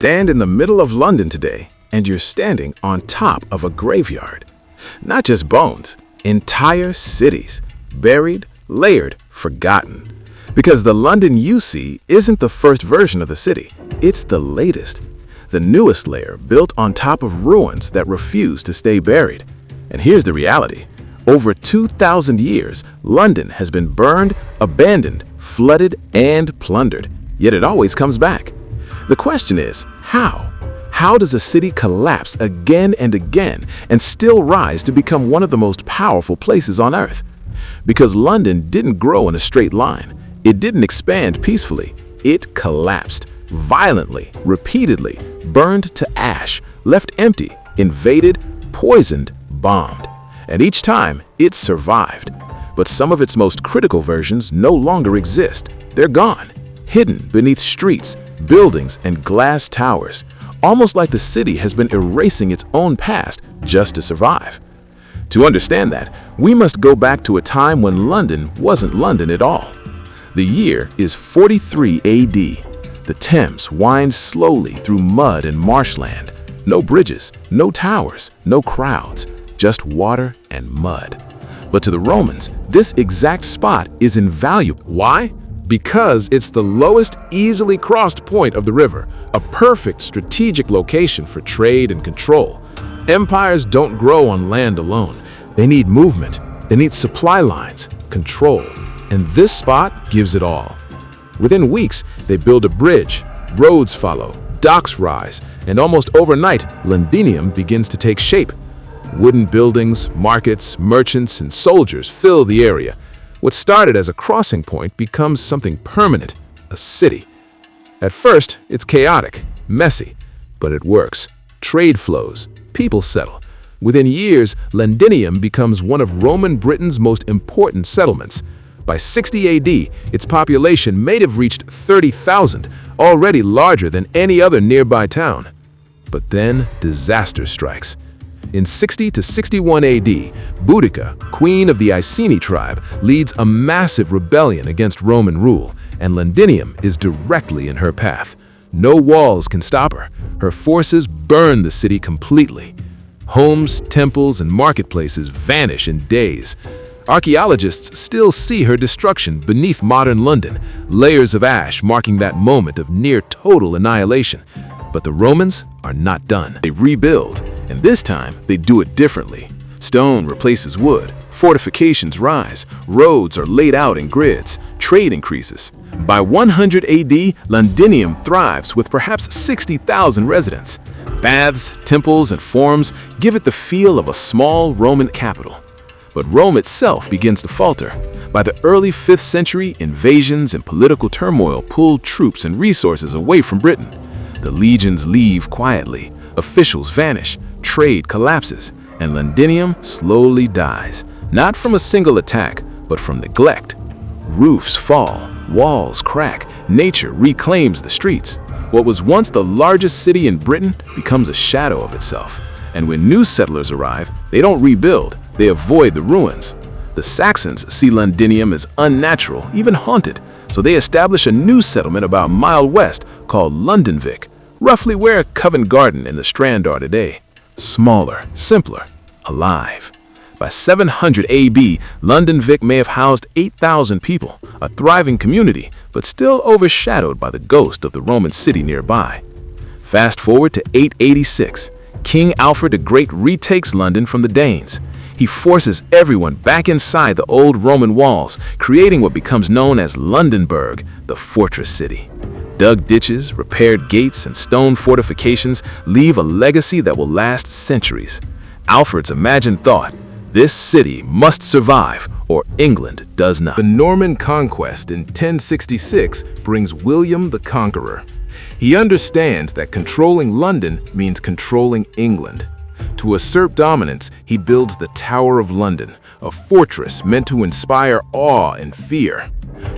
Stand in the middle of London today, and you're standing on top of a graveyard. Not just bones, entire cities, buried, layered, forgotten. Because the London you see isn't the first version of the city, it's the latest. The newest layer built on top of ruins that refuse to stay buried. And here's the reality. Over 2,000 years, London has been burned, abandoned, flooded, and plundered. Yet it always comes back. The question is, how? How does a city collapse again and again and still rise to become one of the most powerful places on Earth? Because London didn't grow in a straight line. It didn't expand peacefully. It collapsed violently, repeatedly, burned to ash, left empty, invaded, poisoned, bombed. And each time, it survived. But some of its most critical versions no longer exist. They're gone, hidden beneath streets, buildings, and glass towers, almost like the city has been erasing its own past just to survive. To understand that, we must go back to a time when London wasn't London at all. The year is 43 AD. The Thames winds slowly through mud and marshland. No bridges, no towers, no crowds, just water and mud. But to the Romans, this exact spot is invaluable. Why? Because it's the lowest easily crossed point of the river, a perfect strategic location for trade and control. Empires don't grow on land alone. They need movement, they need supply lines, control, and this spot gives it all. Within weeks, they build a bridge, roads follow, docks rise, and almost overnight, Londinium begins to take shape. Wooden buildings, markets, merchants, and soldiers fill the area. What started as a crossing point becomes something permanent, a city. At first, it's chaotic, messy, but it works. Trade flows, people settle. Within years, Londinium becomes one of Roman Britain's most important settlements. By 60 AD, its population may have reached 30,000, already larger than any other nearby town. But then disaster strikes. In 60 to 61 AD, Boudica, queen of the Iceni tribe, leads a massive rebellion against Roman rule, and Londinium is directly in her path. No walls can stop her. Her forces burn the city completely. Homes, temples, and marketplaces vanish in days. Archaeologists still see her destruction beneath modern London, layers of ash marking that moment of near total annihilation. But the Romans are not done. They rebuild, and this time they do it differently. Stone replaces wood, fortifications rise, roads are laid out in grids, trade increases. By 100 AD, Londinium thrives with perhaps 60,000 residents. Baths, temples, and forums give it the feel of a small Roman capital. But Rome itself begins to falter. By the early 5th century, invasions and political turmoil pulled troops and resources away from Britain. The legions leave quietly, officials vanish, trade collapses, and Londinium slowly dies, not from a single attack, but from neglect. Roofs fall, walls crack, nature reclaims the streets. What was once the largest city in Britain becomes a shadow of itself. And when new settlers arrive, they don't rebuild, they avoid the ruins. The Saxons see Londinium as unnatural, even haunted, so they establish a new settlement about a mile west called Lundenwic, roughly where Covent Garden and the Strand are today. Smaller, simpler, alive. By 700 AB, Lundenwic may have housed 8,000 people, a thriving community, but still overshadowed by the ghost of the Roman city nearby. Fast forward to 886. King Alfred the Great retakes London from the Danes. He forces everyone back inside the old Roman walls, creating what becomes known as Lundenburg, the fortress city. Dug ditches, repaired gates, and stone fortifications leave a legacy that will last centuries. Alfred's imagined thought, this city must survive or England does not. The Norman conquest in 1066 brings William the Conqueror. He understands that controlling London means controlling England. To assert dominance, he builds the Tower of London, a fortress meant to inspire awe and fear.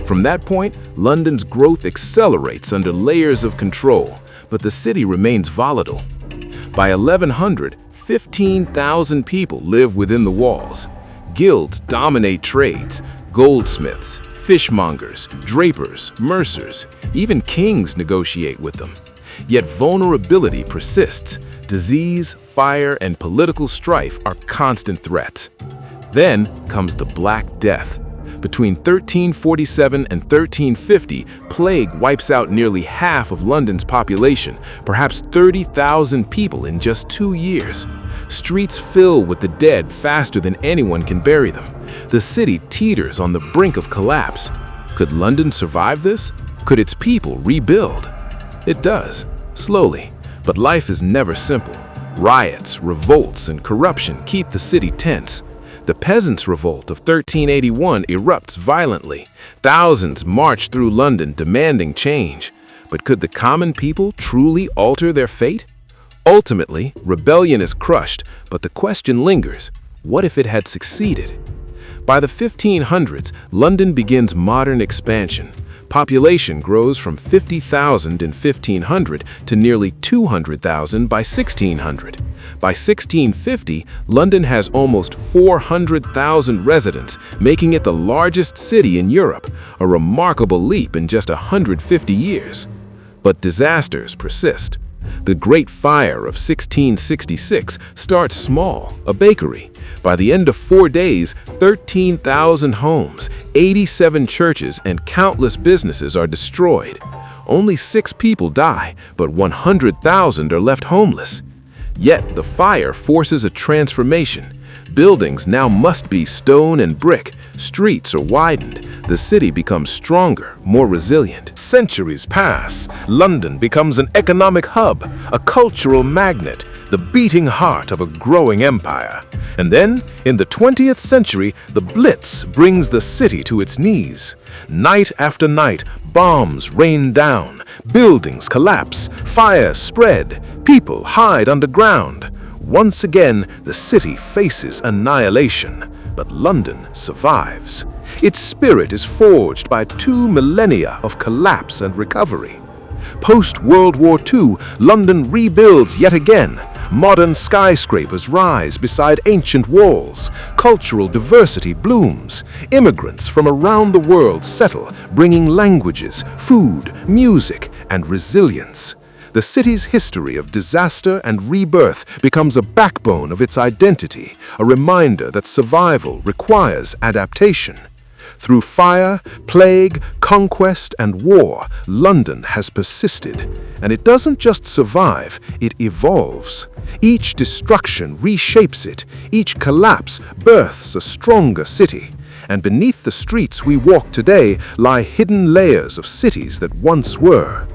From that point, London's growth accelerates under layers of control, but the city remains volatile. By 1100, 15,000 people live within the walls. Guilds dominate trades, goldsmiths, fishmongers, drapers, mercers, even kings negotiate with them. Yet vulnerability persists. Disease, fire, and political strife are constant threats. Then comes the Black Death. Between 1347 and 1350, plague wipes out nearly half of London's population, perhaps 30,000 people in just 2 years. Streets fill with the dead faster than anyone can bury them. The city teeters on the brink of collapse. Could London survive this? Could its people rebuild? It does, slowly, but life is never simple. Riots, revolts, and corruption keep the city tense. The Peasants' Revolt of 1381 erupts violently. Thousands march through London demanding change. But could the common people truly alter their fate? Ultimately, rebellion is crushed, but the question lingers: what if it had succeeded? By the 1500s, London begins modern expansion. Population grows from 50,000 in 1500 to nearly 200,000 by 1600. By 1650, London has almost 400,000 residents, making it the largest city in Europe, a remarkable leap in just 150 years. But disasters persist. The Great Fire of 1666 starts small, a bakery. By the end of 4 days, 13,000 homes, 87 churches, and countless businesses are destroyed. Only 6 people die, but 100,000 are left homeless. Yet the fire forces a transformation. Buildings now must be stone and brick. Streets are widened. The city becomes stronger, more resilient. Centuries pass. London becomes an economic hub, a cultural magnet, the beating heart of a growing empire. And then, in the 20th century, the Blitz brings the city to its knees. Night after night, bombs rain down, buildings collapse, fires spread, people hide underground. Once again, the city faces annihilation, but London survives. Its spirit is forged by 2 millennia of collapse and recovery. Post-World War II, London rebuilds yet again. Modern skyscrapers rise beside ancient walls. Cultural diversity blooms. Immigrants from around the world settle, bringing languages, food, music, and resilience. The city's history of disaster and rebirth becomes a backbone of its identity, a reminder that survival requires adaptation. Through fire, plague, conquest, and war, London has persisted. And it doesn't just survive, it evolves. Each destruction reshapes it, each collapse births a stronger city. And beneath the streets we walk today lie hidden layers of cities that once were.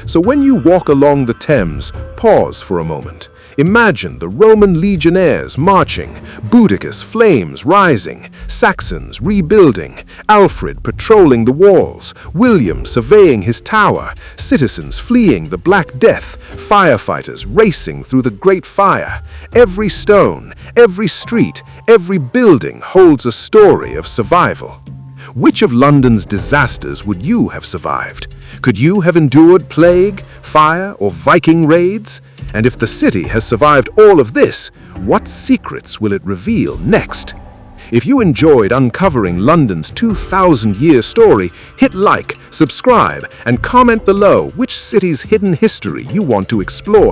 So when you walk along the Thames, pause for a moment. Imagine the Roman legionnaires marching, Boudica's flames rising, Saxons rebuilding, Alfred patrolling the walls, William surveying his tower, citizens fleeing the Black Death, firefighters racing through the Great Fire. Every stone, every street, every building holds a story of survival. Which of London's disasters would you have survived? Could you have endured plague, fire, or Viking raids? And if the city has survived all of this, what secrets will it reveal next? If you enjoyed uncovering London's 2,000-year story, hit like, subscribe, and comment below which city's hidden history you want to explore.